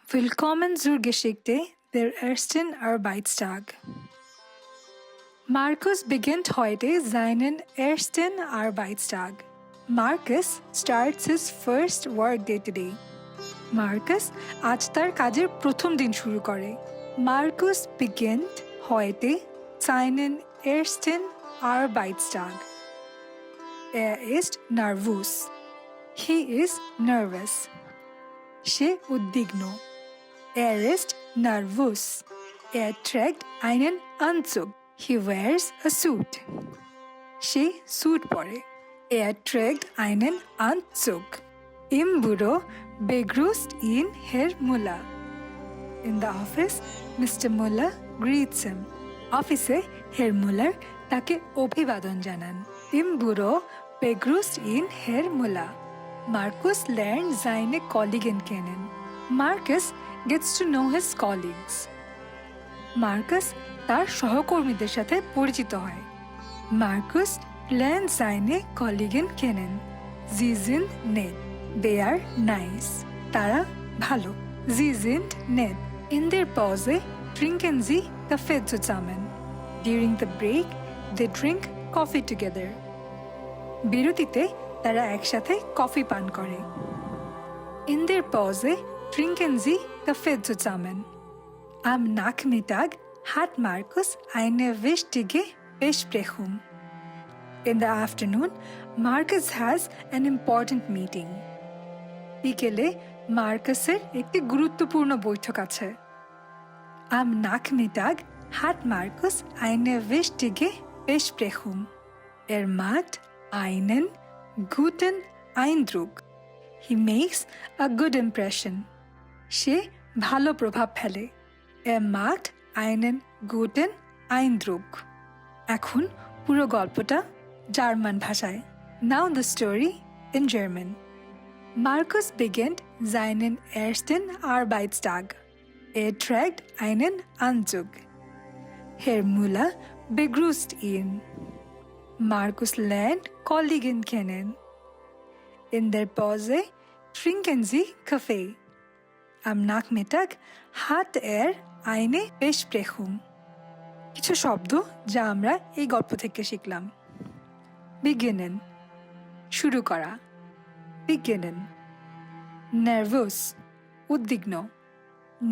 Willkommen zur Geschichte der ersten Arbeitstag. Markus beginnt heute seinen ersten Arbeitstag. Marcus starts his first workday today. Marcus আজ তার কাজের প্রথম দিন শুরু করে। Markus beginnt heute seinen ersten Arbeitstag. Ist nervös. He is nervous. সে উদ্বিগ্ন। Ist nervös. Trägt einen Anzug. He wears a suit. সে suit পরে। Trägt einen Anzug. Im Büro begrüßt ihn Herr Müller. In the office, Mr. Müller greets him. অফিসে Herr Müller তাকে অভিবাদন জানান। Im Büro begrüßt ihn Herr Müller. Markus lernt seine Kollegen kennen. Marcus gets to know his colleagues. Marcus তার সহকর্মীদের সাথে পরিচিত হয়। Markus lernt seine Kollegen kennen. Sie sind nett. They are nice. তারা ভালো। Sie sind nett. In their Pause trinken sie Kaffee zusammen. During the break, they drink coffee together. বিরতিতে তারা একসাথে কফি পান করে। In their Pause trinken sie Kaffee zusammen. Am Nachmittag hat Markus eine wichtige Besprechung. In the afternoon, Marcus has an important meeting. বিকেলে মার্কাসের একটি গুরুত্বপূর্ণ বৈঠক আছে। Am Nachmittag hat Markus eine wichtige Besprechung. Macht einen guten Eindruck. He makes a good impression. সে ভালো প্রভাব ফেলে। Macht einen guten Eindruck. এখন পুরো গল্পটা জার্মান ভাষায়। Now the story in German. Markus beginnt seinen ersten Arbeitstag. Trägt einen Anzug. Herr Müller begrüßt ihn. Markus lernt Kollegen kennen. In der Pause trinken sie Kaffee. Am Nachmittag hat eine Besprechung. কিছু শব্দ যা আমরা এই গল্প থেকে শিখলাম। Beginnen শুরু করা। Beginnen. Nervös উদ্বিগ্ন।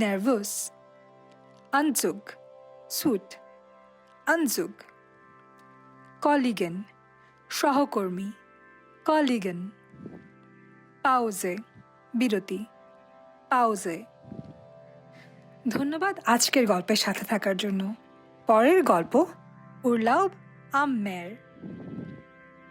Nervös. Anzug suit. Anzug. Kollegen সহকর্মী। Kollegen. Pause বিরতি। Pause. ধন্যবাদ আজকের গল্পের সাথে থাকার জন্য। পরের গল্প Urlaub am Meer.